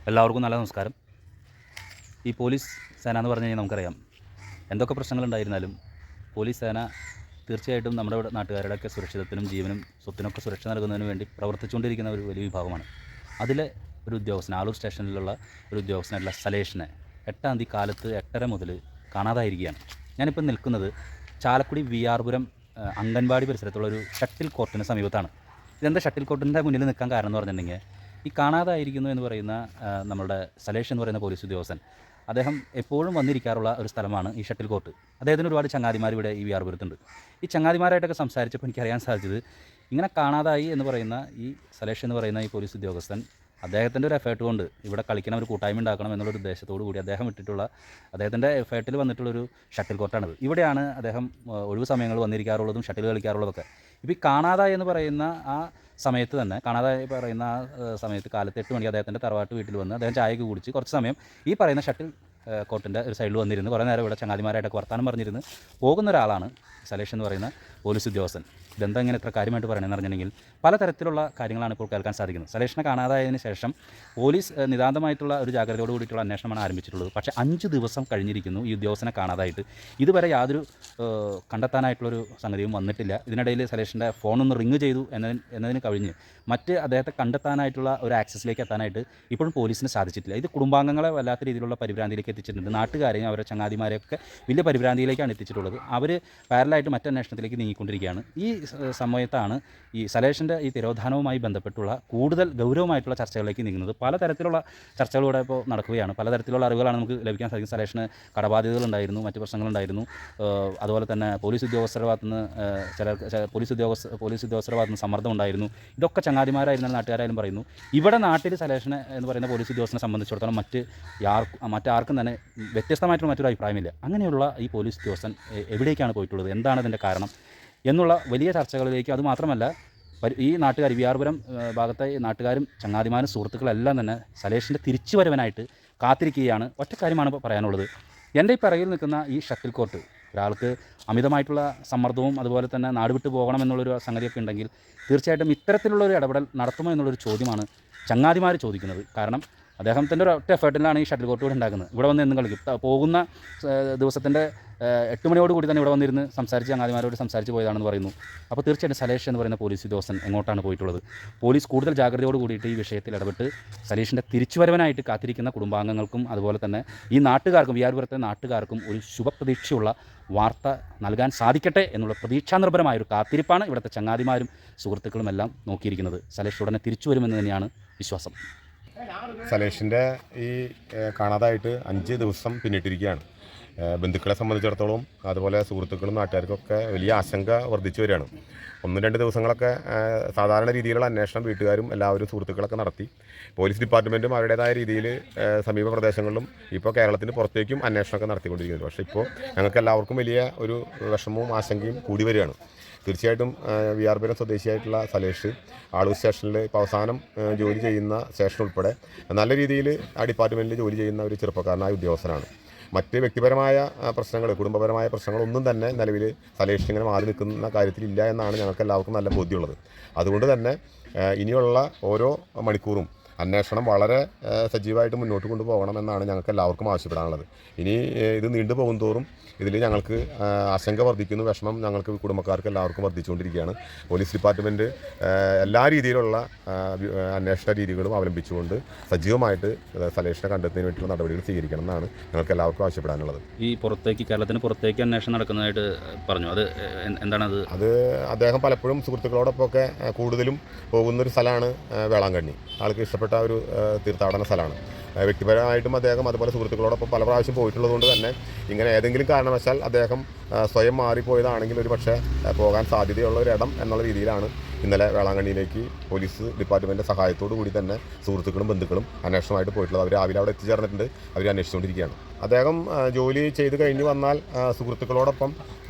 എല്ലാവർക്കും നല്ല നമസ്കാരം. ഈ പോലീസ് സേന എന്ന് പറഞ്ഞു കഴിഞ്ഞാൽ നമുക്കറിയാം, എന്തൊക്കെ പ്രശ്നങ്ങളുണ്ടായിരുന്നാലും പോലീസ് സേന തീർച്ചയായിട്ടും നമ്മുടെ നാട്ടുകാരുടെയൊക്കെ സുരക്ഷിതത്തിനും ജീവനും സ്വത്തിനൊക്കെ സുരക്ഷ നൽകുന്നതിന് വേണ്ടി പ്രവർത്തിച്ചുകൊണ്ടിരിക്കുന്ന ഒരു വലിയ വിഭാഗമാണ്. അതിലെ ഒരു ഉദ്യോഗസ്ഥൻ, ആളൂർ സ്റ്റേഷനിലുള്ള ഒരു ഉദ്യോഗസ്ഥനായിട്ടുള്ള സലേഷിനെ 8-ാം തീയതി കാലത്ത് 8:30 മുതൽ കാണാതായിരിക്കുകയാണ്. ഞാനിപ്പോൾ നിൽക്കുന്നത് ചാലക്കുടി VR പുരം അംഗൻവാടി പരിസരത്തുള്ള ഒരു ഷട്ടിൽ കോർട്ടിന് സമീപത്താണ്. ഇതെന്താ ഷട്ടിൽ കോർട്ടിൻ്റെ മുന്നിൽ നിൽക്കാൻ കാരണം എന്ന് പറഞ്ഞിട്ടുണ്ടെങ്കിൽ, ഈ കാണാതായിരിക്കുന്നു എന്ന് പറയുന്ന നമ്മളുടെ സലേഷ് എന്ന് പറയുന്ന പോലീസ് ഉദ്യോഗസ്ഥൻ, അദ്ദേഹം എപ്പോഴും വന്നിരിക്കാറുള്ള ഒരു സ്ഥലമാണ് ഈ ഷട്ടിൽ കോർട്ട്. അദ്ദേഹത്തിന് ഒരുപാട് ചങ്ങാതിമാർ ഇവിടെ ഈ VR പുരത്തുണ്ട്. ഈ ചങ്ങാതിമാരായിട്ടൊക്കെ സംസാരിച്ചപ്പോൾ എനിക്കറിയാൻ സാധിച്ചത്, ഇങ്ങനെ കാണാതായി എന്ന് പറയുന്ന ഈ സലേഷ് എന്ന് പറയുന്ന ഈ പോലീസ് ഉദ്യോഗസ്ഥൻ അദ്ദേഹത്തിൻ്റെ ഒരു എഫേർട്ട് കൊണ്ട് ഇവിടെ കളിക്കണം, ഒരു കൂട്ടായ്മ ഉണ്ടാക്കണം എന്നുള്ളൊരു ഉദ്ദേശത്തോടു കൂടി അദ്ദേഹം ഇട്ടിട്ടുള്ള, അദ്ദേഹത്തിൻ്റെ എഫേർട്ടിൽ വന്നിട്ടുള്ളൊരു ഷട്ടിൽ കോർട്ടാണിത്. ഇവിടെയാണ് അദ്ദേഹം ഒഴിവ് സമയങ്ങൾ വന്നിരിക്കാറുള്ളതും ഷട്ടിൽ കളിക്കാറുള്ളതൊക്കെ. ഇപ്പോൾ ഈ കാണാതായി എന്ന് പറയുന്ന ആ സമയത്ത് തന്നെ, കാണാതായി പറയുന്ന ആ സമയത്ത് കാലത്ത് 8 മണിക്ക് അദ്ദേഹത്തിൻ്റെ തറവാട്ട് വീട്ടിൽ വന്ന് അദ്ദേഹം ചായയൊക്കെ കുടിച്ച് കുറച്ച് സമയം ഈ പറയുന്ന ഷട്ടിൽ കോർട്ടിൻ്റെ ഒരു സൈഡിൽ വന്നിരുന്ന് കുറേ നേരം ഇവിടെ ചങ്ങാതിമാരായിട്ടൊക്കെ വർത്താനം പറഞ്ഞിരുന്ന് പോകുന്ന ഒരാളാണ് സലേഷ് എന്ന് പറയുന്ന പോലീസ് ഉദ്യോഗസ്ഥൻ. ഇതെന്താ ഇങ്ങനെ ഇത്ര കാര്യമായിട്ട് പറയണമെന്ന് പറഞ്ഞിട്ടുണ്ടെങ്കിൽ, പലതരത്തിലുള്ള കാര്യങ്ങളാണ് ഇപ്പോൾ കേൾക്കാൻ സാധിക്കുന്നത്. സലേഷിനെ കാണാതായതിന് ശേഷം പോലീസ് നിതാന്തമായിട്ടുള്ള ഒരു ജാഗ്രതയോട് കൂടിയിട്ടുള്ള അന്വേഷണമാണ് ആരംഭിച്ചിട്ടുള്ളത്. പക്ഷേ 5 ദിവസം കഴിഞ്ഞിരിക്കുന്നു ഈ ഉദ്യോഗസ്ഥനെ കാണാതായിട്ട്. ഇതുവരെ യാതൊരു കണ്ടെത്താനായിട്ടുള്ളൊരു സംഗതിയും വന്നിട്ടില്ല. ഇതിനിടയിൽ സലേഷിൻ്റെ ഫോണൊന്ന് റിങ് ചെയ്തു എന്നതിന് കഴിഞ്ഞ് മറ്റ് അദ്ദേഹത്തെ കണ്ടെത്താനായിട്ടുള്ള ഒരു ആക്സസിലേക്ക് എത്താനായിട്ട് ഇപ്പോഴും പോലീസിന് സാധിച്ചിട്ടില്ല. ഇത് കുടുംബാംഗങ്ങളെ വല്ലാത്ത രീതിയിലുള്ള പരിഭ്രാന്തിയിലേക്ക് എത്തിച്ചിട്ടുണ്ട്. നാട്ടുകാരെയും അവരുടെ ചങ്ങാതിമാരെയൊക്കെ വലിയ പരിഭ്രാന്തിയിലേക്കാണ് എത്തിച്ചിട്ടുള്ളത്. അവർ പാരലായിട്ട് മറ്റ് അന്വേഷണത്തിലേക്ക് നീങ്ങിക്കൊണ്ടിരിക്കുകയാണ്. ഈ സമയത്താണ് ഈ സലേഷിൻ്റെ ഈ തിരോധാനവുമായി ബന്ധപ്പെട്ടുള്ള കൂടുതൽ ഗൗരവമായിട്ടുള്ള ചർച്ചകളിലേക്ക് നീങ്ങുന്നത്. പലതരത്തിലുള്ള ചർച്ചകളിലൂടെ ഇപ്പോൾ നടക്കുകയാണ്. പലതരത്തിലുള്ള അറിവുകളാണ് നമുക്ക് ലഭിക്കാൻ സാധിക്കും. സലേഷിന് കടബാധ്യതകളുണ്ടായിരുന്നു, മറ്റ് പ്രശ്നങ്ങളുണ്ടായിരുന്നു. അതുപോലെ തന്നെ പോലീസ് ഉദ്യോഗസ്ഥരുടെ ഭാഗത്തുനിന്ന് പോലീസ് ഉദ്യോഗസ്ഥരുടെ ഭാഗത്തുനിന്ന് സമ്മർദ്ദം ഉണ്ടായിരുന്നു. ഇതൊക്കെ ചങ്ങാതിമാരായിരുന്നാലും നാട്ടുകാരായാലും പറയുന്നു. ഇവിടെ നാട്ടിൽ സലേഷിനെ എന്ന് പറയുന്ന പോലീസ് ഉദ്യോഗസ്ഥനെ സംബന്ധിച്ചിടത്തോളം മറ്റാർക്കും തന്നെ വ്യത്യസ്തമായിട്ടുള്ള മറ്റൊരു അഭിപ്രായമില്ല. അങ്ങനെയുള്ള ഈ പോലീസ് ഉദ്യോഗസ്ഥൻ എവിടേക്കാണ് പോയിട്ടുള്ളത്, എന്താണ് അതിൻ്റെ കാരണം എന്നുള്ള വലിയ ചർച്ചകളിലേക്ക്, അതുമാത്രമല്ല ഈ നാട്ടുകാർ VR പുരം ഭാഗത്തെ നാട്ടുകാരും ചങ്ങാതിമാരും സുഹൃത്തുക്കളെല്ലാം തന്നെ സലേഷിൻ്റെ തിരിച്ചുവരവനായിട്ട് കാത്തിരിക്കുകയാണ്. ഒറ്റ കാര്യമാണ് ഇപ്പോൾ പറയാനുള്ളത്. എൻ്റെ ഈ പിറകിൽ നിൽക്കുന്ന ഈ ഷട്ടിൽ കോർട്ട്, ഒരാൾക്ക് അമിതമായിട്ടുള്ള സമ്മർദ്ദവും അതുപോലെ തന്നെ നാട് വിട്ടു പോകണം എന്നുള്ളൊരു സംഗതിയൊക്കെ ഉണ്ടെങ്കിൽ തീർച്ചയായിട്ടും ഇത്തരത്തിലുള്ളൊരു ഇടപെടൽ നടത്തുമോ എന്നുള്ളൊരു ചോദ്യമാണ് ചങ്ങാതിമാർ ചോദിക്കുന്നത്. കാരണം അദ്ദേഹത്തിൻ്റെ ഒരു ഒറ്റ എഫേർട്ടിലാണ് ഈ ഷട്ടിൽ കോർട്ട് കൂടെ ഉണ്ടാക്കുന്നത്. ഇവിടെ വന്ന് എന്നും കളിക്കും. പോകുന്ന ദിവസത്തിൻ്റെ 8 മണിയോട് കൂടി തന്നെ ഇവിടെ വന്നിരുന്ന് ചങ്ങാതിമാരോട് സംസാരിച്ച് പോയതാണെന്ന് പറയുന്നു. അപ്പോൾ തീർച്ചയായിട്ടും സലേഷ് എന്ന് പറയുന്ന പോലീസ് ഉദ്യോഗസ്ഥൻ എങ്ങോട്ടാണ് പോയിട്ടുള്ളത്? പോലീസ് കൂടുതൽ ജാഗ്രതയോട് കൂടിയിട്ട് ഈ വിഷയത്തിൽ ഇടപെട്ട് സലേഷിൻ്റെ തിരിച്ചുവരവനായിട്ട് കാത്തിരിക്കുന്ന കുടുംബാംഗങ്ങൾക്കും അതുപോലെ തന്നെ ഈ നാട്ടുകാർക്കും, VR പുരത്തെ നാട്ടുകാർക്കും ഒരു ശുഭപ്രതീക്ഷയുള്ള വാർത്ത നൽകാൻ സാധിക്കട്ടെ എന്നുള്ള പ്രതീക്ഷാനിർഭരമായൊരു കാത്തിരിപ്പാണ് ഇവിടുത്തെ ചങ്ങാതിമാരും സുഹൃത്തുക്കളും എല്ലാം നോക്കിയിരിക്കുന്നത്. സലേഷ് ഉടനെ തിരിച്ചു വരുമെന്ന് തന്നെയാണ് വിശ്വാസം. സലേഷിൻ്റെ ഈ കാണാതായിട്ട് 5 ദിവസം പിന്നിട്ടിരിക്കുകയാണ്. ബന്ധുക്കളെ സംബന്ധിച്ചിടത്തോളം അതുപോലെ സുഹൃത്തുക്കളും നാട്ടുകാർക്കൊക്കെ വലിയ ആശങ്ക വർദ്ധിച്ചു വരികയാണ്. 1-2 ദിവസങ്ങളൊക്കെ സാധാരണ രീതിയിലുള്ള അന്വേഷണം വീട്ടുകാരും എല്ലാവരും സുഹൃത്തുക്കളൊക്കെ നടത്തി. പോലീസ് ഡിപ്പാർട്ട്മെൻറ്റും അവരുടേതായ രീതിയിൽ സമീപ പ്രദേശങ്ങളിലും ഇപ്പോൾ കേരളത്തിന് പുറത്തേക്കും അന്വേഷണമൊക്കെ നടത്തിക്കൊണ്ടിരിക്കുന്നത്. പക്ഷേ ഇപ്പോൾ ഞങ്ങൾക്ക് എല്ലാവർക്കും വലിയ ഒരു വിഷമവും ആശങ്കയും കൂടി വരികയാണ്. തീർച്ചയായിട്ടും VR പുരം സ്വദേശിയായിട്ടുള്ള സലേഷ് ആളൂർ സ്റ്റേഷനിൽ ഇപ്പോൾ അവസാനം ജോലി ചെയ്യുന്ന സ്റ്റേഷൻ ഉൾപ്പെടെ നല്ല രീതിയിൽ ആ ഡിപ്പാർട്ട്മെൻറ്റിൽ ജോലി ചെയ്യുന്ന ഒരു ചെറുപ്പക്കാരനായ ഉദ്യോഗസ്ഥനാണ്. മറ്റ് വ്യക്തിപരമായ പ്രശ്നങ്ങൾ, കുടുംബപരമായ പ്രശ്നങ്ങളൊന്നും തന്നെ നിലവിൽ സലേഷ് ഇങ്ങനെ മാറി നിൽക്കുന്ന കാര്യത്തിലില്ല എന്നാണ് ഞങ്ങൾക്ക് എല്ലാവർക്കും നല്ല ബോധ്യമുള്ളത്. അതുകൊണ്ട് തന്നെ ഇനിയുള്ള ഓരോ മണിക്കൂറും അന്വേഷണം വളരെ സജീവമായിട്ട് മുന്നോട്ട് കൊണ്ടുപോകണമെന്നാണ് ഞങ്ങൾക്ക് എല്ലാവർക്കും ആവശ്യപ്പെടാനുള്ളത്. ഇനി ഇത് നീണ്ടു പോകും തോറും ഇതിൽ ഞങ്ങൾക്ക് ആശങ്ക വർദ്ധിക്കുന്നു, വിഷമം ഞങ്ങൾക്ക് കുടുംബക്കാർക്ക് എല്ലാവർക്കും വർദ്ധിച്ചുകൊണ്ടിരിക്കുകയാണ്. പോലീസ് ഡിപ്പാർട്ട്മെൻറ്റ് എല്ലാ രീതിയിലുള്ള അന്വേഷണ രീതികളും അവലംബിച്ചുകൊണ്ട് സജീവമായിട്ട് സലേഷിനെ കണ്ടെത്തുന്നതിന് വേണ്ടിയുള്ള നടപടികൾ സ്വീകരിക്കണം എന്നാണ് ഞങ്ങൾക്ക് എല്ലാവർക്കും ആവശ്യപ്പെടാനുള്ളത്. ഈ കേരളത്തിന് പുറത്തേക്ക് അന്വേഷണം നടക്കുന്നതായിട്ട് പറഞ്ഞു, അത് എന്താണത്? അത് അദ്ദേഹം പലപ്പോഴും സുഹൃത്തുക്കളോടൊപ്പമൊക്കെ കൂടുതലും പോകുന്നൊരു സ്ഥലമാണ് വേളാങ്കണ്ണി. ആൾക്ക് ഇഷ്ടപ്പെട്ട ഒരു തീർത്ഥാടന സ്ഥലമാണ്. വ്യക്തിപരമായിട്ടും അദ്ദേഹം അതുപോലെ സുഹൃത്തുക്കളോടൊപ്പം പല പ്രാവശ്യം പോയിട്ടുള്ളതുകൊണ്ട് തന്നെ ഇങ്ങനെ ഏതെങ്കിലും കാരണവശാൽ അദ്ദേഹം സ്വയം മാറിപ്പോയതാണെങ്കിൽ ഒരു പക്ഷേ പോകാൻ സാധ്യതയുള്ള ഒരു ഇടം എന്നുള്ള രീതിയിലാണ് ഇന്നലെ വേളാങ്കണ്ണിയിലേക്ക് പോലീസ് ഡിപ്പാർട്ട്മെൻറ്റിൻ്റെ സഹായത്തോടു കൂടി തന്നെ സുഹൃത്തുക്കളും ബന്ധുക്കളും അന്വേഷണമായിട്ട് പോയിട്ടുള്ളത്. അവർ രാവിലെ അവിടെ എത്തിച്ചേർന്നിട്ടുണ്ട്, അവർ അന്വേഷിച്ചുകൊണ്ടിരിക്കുകയാണ്. അദ്ദേഹം ജോലി ചെയ്ത് കഴിഞ്ഞ് വന്നാൽ സുഹൃത്തുക്കളോടൊപ്പം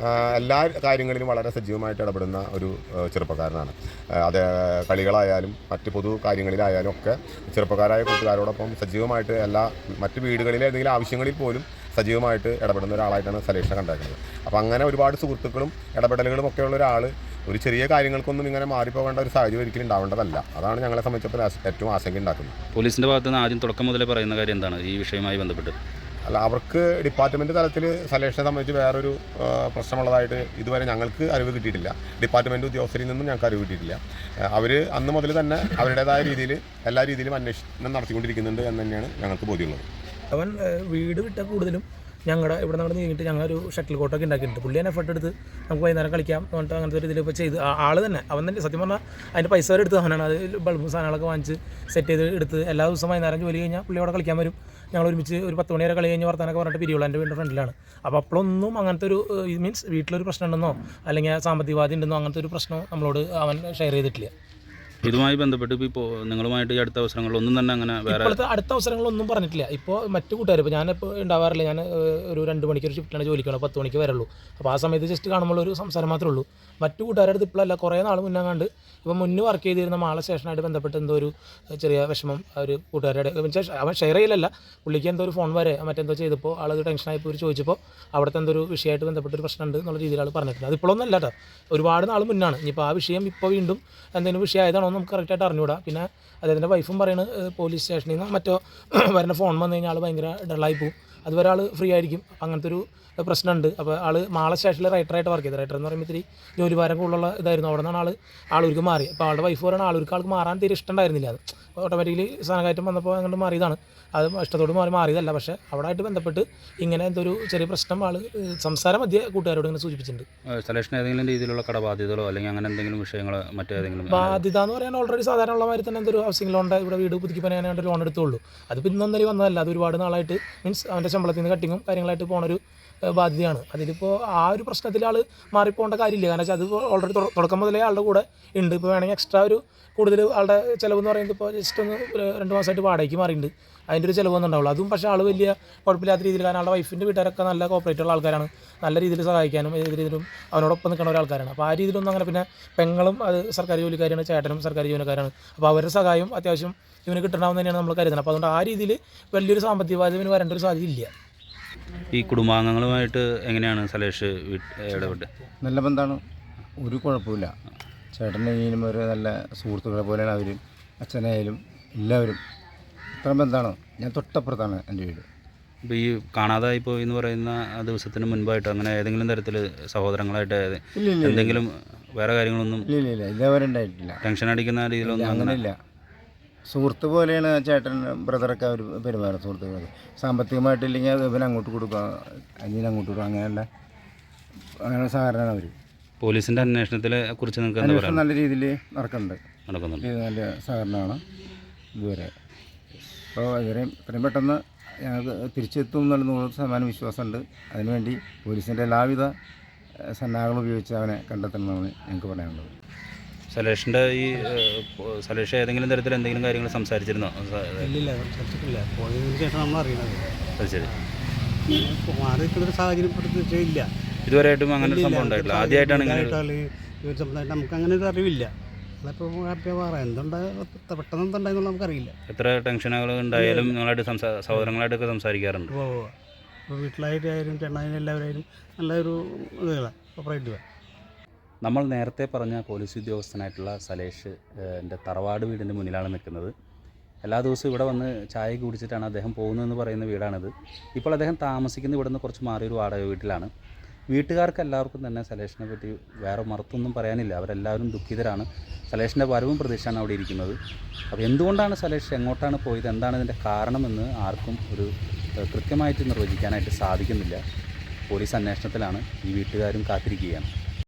എല്ലാ കാര്യങ്ങളിലും വളരെ സജീവമായിട്ട് ഇടപെടുന്ന ഒരു ചെറുപ്പക്കാരനാണ്. അത് കളികളായാലും മറ്റ് പൊതു കാര്യങ്ങളിലായാലും ഒക്കെ ചെറുപ്പക്കാരായ കൂട്ടുകാരോടൊപ്പം സജീവമായിട്ട് മറ്റ് വീടുകളിലെ എന്തെങ്കിലും ആവശ്യങ്ങളിൽ പോലും സജീവമായിട്ട് ഇടപെടുന്ന ഒരാളായിട്ടാണ് സലേഷിനെ കണ്ടേക്കുന്നത്. അപ്പോൾ അങ്ങനെ ഒരുപാട് സുഹൃത്തുക്കളും ഇടപെടലുകളും ഒക്കെയുള്ള ഒരാൾ ഒരു ചെറിയ കാര്യങ്ങൾക്കൊന്നും ഇങ്ങനെ മാറിപ്പോകേണ്ട ഒരു സാഹചര്യം ഒരിക്കലും ഉണ്ടാവേണ്ടതല്ല. അതാണ് ഞങ്ങളെ സംബന്ധിച്ചപ്പോൾ ഏറ്റവും ആശങ്ക ഉണ്ടാക്കുന്നത്. പോലീസിൻ്റെ ഭാഗത്ത് നിന്ന് ആദ്യം തുടക്കം മുതലേ പറയുന്ന കാര്യം എന്താണ് ഈ വിഷയവുമായി ബന്ധപ്പെട്ട്? അല്ല, അവർക്ക് ഡിപ്പാർട്ട്മെൻറ്റ് തലത്തിൽ സലേഷിനെ സംബന്ധിച്ച് വേറൊരു പ്രശ്നമുള്ളതായിട്ട് ഇതുവരെ ഞങ്ങൾക്ക് അറിവ് കിട്ടിയിട്ടില്ല. ഡിപ്പാർട്ട്മെൻറ്റ് ഉദ്യോഗസ്ഥരിൽ നിന്നും ഞങ്ങൾക്ക് അറിവ് കിട്ടിയിട്ടില്ല. അവർ അന്ന് മുതൽ തന്നെ അവരുടേതായ രീതിയിൽ എല്ലാ രീതിയിലും അന്വേഷണം നടത്തിക്കൊണ്ടിരിക്കുന്നുണ്ട് എന്ന് തന്നെയാണ് ഞങ്ങൾക്ക് ബോധ്യമുള്ളത്. അവൻ വീട് വിട്ട കൂടുതലും ഞങ്ങളുടെ ഇവിടെ നിന്ന് നീങ്ങിയിട്ട് ഞങ്ങൾ ഒരു ഷട്ടിൽ കോട്ടൊക്കെ ഉണ്ടാക്കിയിട്ടുണ്ട്. പുള്ളി തന്നെ എഫർട്ട് എടുത്ത് നമുക്ക് വൈകുന്നേരം കളിക്കാം എന്നിട്ട് അങ്ങനത്തെ ഒരു ഇതിൽ ഇപ്പോൾ ചെയ്ത് ആൾ തന്നെ അവൻ തന്നെ സത്യം പറഞ്ഞാൽ അതിൻ്റെ പൈസ വരെ എടുത്ത് അവനാണ് അത് ബൾബും സാധനങ്ങളൊക്കെ വാങ്ങിച്ച് സെറ്റ് ചെയ്ത് എടുത്ത് എല്ലാ ദിവസവും വൈകുന്നേരം ജോലി കഴിഞ്ഞാൽ പുള്ളി അവിടെ കളിക്കാൻ വരും. ഞങ്ങൾ ഒരുമിച്ച് ഒരു 10 മണി വരെ കളി കഴിഞ്ഞ് വർത്താനൊക്കെ പറഞ്ഞിട്ട് പിരിയുള്ളൂ. എൻ്റെ വീടിൻ്റെ ഫ്രണ്ടിലാണ്. അപ്പോൾ അപ്പോഴൊന്നും അങ്ങനത്തെ ഒരു മീൻസ് വീട്ടിലൊരു പ്രശ്നം ഉണ്ടെന്നോ അല്ലെങ്കിൽ സാമ്പത്തികവാദി ഉണ്ടെന്നോ അങ്ങനത്തെ ഒരു പ്രശ്നം നമ്മളോട് അവൻ ഷെയർ ചെയ്തിട്ടില്ല. ഇതുമായി ബന്ധപ്പെട്ട് ഇപ്പോൾ നിങ്ങളുമായിട്ട് ഈ അടുത്ത അവസരങ്ങളിലൊന്നും തന്നെ അങ്ങനെ വേറെ ഇപ്പോഴത്തെ അടുത്ത അവസരങ്ങളൊന്നും പറഞ്ഞിട്ടില്ല. ഇപ്പോൾ മറ്റു കൂട്ടുകാർ ഇപ്പോൾ ഞാനിപ്പോൾ ഉണ്ടാവാറില്ല. ഞാൻ ഒരു 2 മണിക്കൊരു ഷിഫ്റ്റിലാണ് ജോലിക്കണം, 10 മണിക്ക് വരുള്ളൂ. അപ്പോൾ ആ സമയത്ത് ജസ്റ്റ് കാണുമ്പോൾ ഒരു സംസാരം മാത്രമേ ഉള്ളൂ. മറ്റു കൂട്ടുകാരുടെ അടുത്ത് ഇപ്പോഴല്ല, കുറേ നാൾ മുന്നേ കണ്ട് ഇപ്പം മുന്നേ വർക്ക് ചെയ്തിരുന്ന മാള സ്റ്റേഷനായിട്ട് ബന്ധപ്പെട്ട് എന്തോ ഒരു ചെറിയ വിഷമം ഒരു കൂട്ടുകാരുടെ അവൻ ഷെയർ ചെയ്യലല്ല, പുള്ളിക്ക് എന്തോ ഒരു ഫോൺ വരെ മറ്റെന്തോ ചെയ്തപ്പോൾ ആളത് ടെൻഷനായിപ്പോൾ ഒരു ചോദിച്ചപ്പോൾ അവിടുത്തെ എന്തോ ഒരു വിഷയമായിട്ട് ബന്ധപ്പെട്ടൊരു പ്രശ്നമുണ്ട് എന്നുള്ള രീതിയിൽ ആൾ പറഞ്ഞിട്ടുണ്ട്. അതിപ്പോഴൊന്നും അല്ല കേട്ടോ, ഒരുപാട് നാൾ മുന്നാണ്. ഇനിയിപ്പോൾ ആ വിഷയം ഇപ്പോൾ വീണ്ടും എന്തെങ്കിലും വിഷയമായതാണോ നമുക്ക് കറക്റ്റായിട്ട് അറിഞ്ഞുകൂടാ. പിന്നെ അദ്ദേഹത്തിൻ്റെ വൈഫും പറയുന്നത് പോലീസ് സ്റ്റേഷനിൽ നിന്ന് മറ്റോ വരുന്ന ഫോൺ വന്നു കഴിഞ്ഞാൽ ആൾ ഭയങ്കര ഡള്ളായി പോകും. അതുവരെ ആൾ ഫ്രീ ആയിരിക്കും. അങ്ങനത്തെ ഒരു പ്രശ്നമുണ്ട്. അപ്പോൾ ആൾ മാള സ്റ്റേഷനിൽ റൈറ്ററായിട്ട് വർക്ക് ചെയ്തത്. റൈറ്റർ എന്ന് പറയുമ്പോൾ ഇത്തിരി ജോലിഭാരം കൂടുതലുള്ള ഇതായിരുന്നു. അവിടെ നിന്നാണ് ആളൂർക്ക് മാറി. അപ്പോൾ ആളുടെ വൈഫ് പറയുന്നത് ആൾക്ക് മാറാൻ തീരെ ഇഷ്ടമുണ്ടായിരുന്നില്ല. അത് ഓട്ടോമാറ്റിക്കലി സാധനമായിട്ടും വന്നപ്പോൾ അങ്ങോട്ട് മാറിയതാണ്. അത് ഇഷ്ടത്തോട് മാറിയതല്ല. പക്ഷേ അവിടെ ആയിട്ട് ബന്ധപ്പെട്ട് ഇങ്ങനെ എന്തൊരു ചെറിയ പ്രശ്നം ആൾ സംസാരം മധ്യ കൂട്ടുകാരോട് ഇങ്ങനെ സൂചിപ്പിച്ചിട്ടുണ്ട്. സലേഷിന് ഏതെങ്കിലും രീതിയിലുള്ള കടബാധ്യതകളോ അല്ലെങ്കിൽ അങ്ങനെ എന്തെങ്കിലും വിഷയങ്ങളോ മറ്റേതെങ്കിലും ബാധ്യത എന്ന് പറയാൻ ഓൾറെഡി സാധാരണ ഉള്ള മാതിരി തന്നെ എന്തൊരു ഹൗസിംഗ് ലോൺ ഇവിടെ വീട് പുതുക്കി പണിയാനായിട്ട് ലോൺ എടുത്തുള്ളൂ. അതിപ്പോൾ ഇന്നൊന്നര വന്നതല്ല, അത് ഒരുപാട് നാളായിട്ട് മീൻസ് അവൻ്റെ ശമ്പളത്തിൽ നിന്ന് കട്ടിങ്ങും കാര്യങ്ങളായിട്ട് പോണൊരു ബാധ്യതയാണ്. അതിലിപ്പോൾ ആ ഒരു പ്രശ്നത്തിൽ ആൾ മാറിപ്പോകേണ്ട കാര്യമില്ല. കാരണം വെച്ചാൽ അത് ഓൾറെഡി തുടക്കം മുതലേ ആളുടെ കൂടെ ഉണ്ട്. ഇപ്പോൾ വേണമെങ്കിൽ എക്സ്ട്രാ ഒരു കൂടുതൽ ആളുടെ ചിലവെന്ന് പറയുന്നത് ഇപ്പോൾ ജസ്റ്റ് ഒന്ന് 2 മാസമായിട്ട് വാടകയ്ക്ക് മാറിയിട്ടുണ്ട്. അതിൻ്റെ ഒരു ചിലവ് വന്നിട്ടുണ്ടാവുള്ളൂ. അതും പക്ഷേ ആൾ വലിയ കുഴപ്പമില്ലാത്ത രീതിയിൽ, കാരണം ആളുടെ വൈഫിൻ്റെ വീട്ടുകാരൊക്കെ നല്ല കോപ്പറേറ്റുള്ള ആൾക്കാരാണ്, നല്ല രീതിയിൽ സഹായിക്കാനും ഏത് രീതിയിലും അവനോടൊപ്പം നിൽക്കുന്ന ഒരാൾക്കാരാണ്. അപ്പോൾ ആ രീതിയിലൊന്നും അങ്ങനെ, പിന്നെ പെങ്ങളും അത് സർക്കാർ ജോലിക്കാരാണ്, ചേട്ടനും സർക്കാർ ജീവനക്കാരാണ്. അപ്പോൾ അവരുടെ സഹായം അത്യാവശ്യം ഇവന് കിട്ടണമെന്ന് തന്നെയാണ് നമ്മൾ കരുതുന്നത്. അപ്പോൾ അതുകൊണ്ട് ആ രീതിയിൽ വലിയൊരു സാമ്പത്തിക ബാധ്യത വരേണ്ട ഒരു സാധ്യതയില്ല. ഈ കുടുംബാംഗങ്ങളുമായിട്ട് എങ്ങനെയാണ് സലേഷ് ഇടപെട്ട്? നല്ല ബന്ധമാണ്, ഒരു കുഴപ്പമില്ല. ചേട്ടൻ്റെ ഈനും ഒരു നല്ല സുഹൃത്തുക്കളെ പോലെയാണ് അവർ. അച്ഛനായാലും എല്ലാവരും ഇത്ര ബന്ധമാണ്. ഞാൻ തൊട്ടപ്പുറത്താണ് എൻ്റെ വീട്. ഇപ്പോൾ ഈ കാണാതായി പോയി എന്ന് പറയുന്ന ആ ദിവസത്തിന് മുൻപായിട്ട് അങ്ങനെ ഏതെങ്കിലും തരത്തിൽ സഹോദരങ്ങളായിട്ട് എന്തെങ്കിലും വേറെ കാര്യങ്ങളൊന്നും ഇല്ല ഇതേവരെ ഉണ്ടായിട്ടില്ല. ടെൻഷൻ അടിക്കുന്ന രീതിയിലൊന്നും അങ്ങനെയില്ല. സുഹൃത്ത് പോലെയാണ് ചേട്ടൻ ബ്രദറൊക്കെ അവർ പെരുമാറും. സുഹൃത്തുക്കൾ സാമ്പത്തികമായിട്ടില്ലെങ്കിൽ ഇവൻ അങ്ങോട്ട് കൊടുക്കുക, അനിയൻ അങ്ങോട്ട് കൊടുക്കുക, അങ്ങനെ സഹകരണമാണ് അവർ. പോലീസിൻ്റെ അന്വേഷണത്തെ കുറിച്ച് നിങ്ങൾക്ക് അന്വേഷണം നല്ല രീതിയിൽ നടക്കുന്നുണ്ട്. നല്ല സഹകരണമാണ് ഇതുവരെ. അപ്പോൾ ഇത്രയും പെട്ടെന്ന് ഞങ്ങൾക്ക് തിരിച്ചെത്തും എന്നുള്ള 100% വിശ്വാസമുണ്ട്. അതിനുവേണ്ടി പോലീസിൻ്റെ എല്ലാവിധ സന്നാഹങ്ങളും ഉപയോഗിച്ച് അവനെ കണ്ടെത്തണമെന്നാണ് ഞങ്ങൾക്ക് പറയാനുള്ളത്. സലേഷിൻ്റെ ഈ സലേഷ് ഏതെങ്കിലും തരത്തിൽ എന്തെങ്കിലും കാര്യങ്ങൾ സംസാരിച്ചിരുന്നോ? ഇല്ല, സംസാരിച്ചിട്ടില്ല. പോയതിനു ശേഷം നമ്മൾ അറിയണത്. അത് ശരി. മാറി നിൽക്കുന്നൊരു സാഹചര്യം ഇല്ല. ഇതുവരെയായിട്ടും അങ്ങനെ ഒരു സംഭവം ഉണ്ടായിട്ടില്ല. ആദ്യമായിട്ടാണ് നമുക്ക് അങ്ങനെ ഒരു അറിവില്ല. അതിപ്പോൾ ഹാപ്പിയാ പറയാം, പെട്ടെന്ന് എന്തുണ്ടായെന്നുള്ള നമുക്കറിയില്ല. എത്ര ടെൻഷനുകൾ ഉണ്ടായാലും നിങ്ങളായിട്ട് സഹോദരങ്ങളായിട്ടൊക്കെ സംസാരിക്കാറുണ്ട്. ഇപ്പോൾ വീട്ടിലായിട്ടായാലും ചേട്ടനായാലും എല്ലാവരായാലും നല്ലൊരു ഇതാണ് ഓപ്പറേറ്റീവ്. നമ്മൾ നേരത്തെ പറഞ്ഞ പോലീസ് ഉദ്യോഗസ്ഥനായിട്ടുള്ള സലേഷ് എൻ്റെ തറവാട് വീടിൻ്റെ മുന്നിലാണ് നിൽക്കുന്നത്. എല്ലാ ദിവസവും ഇവിടെ വന്ന് ചായ കുടിച്ചിട്ടാണ് അദ്ദേഹം പോകുന്നതെന്ന് പറയുന്ന വീടാണിത്. ഇപ്പോൾ അദ്ദേഹം താമസിക്കുന്ന ഇവിടെ നിന്ന് കുറച്ച് മാറിയൊരു വാടക വീട്ടിലാണ്. വീട്ടുകാർക്ക് എല്ലാവർക്കും തന്നെ സലേഷിനെ പറ്റി വേറെ മറുത്തൊന്നും പറയാനില്ല. അവരെല്ലാവരും ദുഃഖിതരാണ്. സലേഷിൻ്റെ വരവും പ്രതീക്ഷയാണ് അവിടെ ഇരിക്കുന്നത്. അപ്പോൾ എന്തുകൊണ്ടാണ് സലേഷ് എങ്ങോട്ടാണ് പോയത്, എന്താണ് ഇതിൻ്റെ കാരണമെന്ന് ആർക്കും ഒരു കൃത്യമായിട്ട് നിർവചിക്കാനായിട്ട് സാധിക്കുന്നില്ല. പോലീസ് അന്വേഷണത്തിലാണ്. ഈ വീട്ടുകാരും കാത്തിരിക്കുകയാണ്.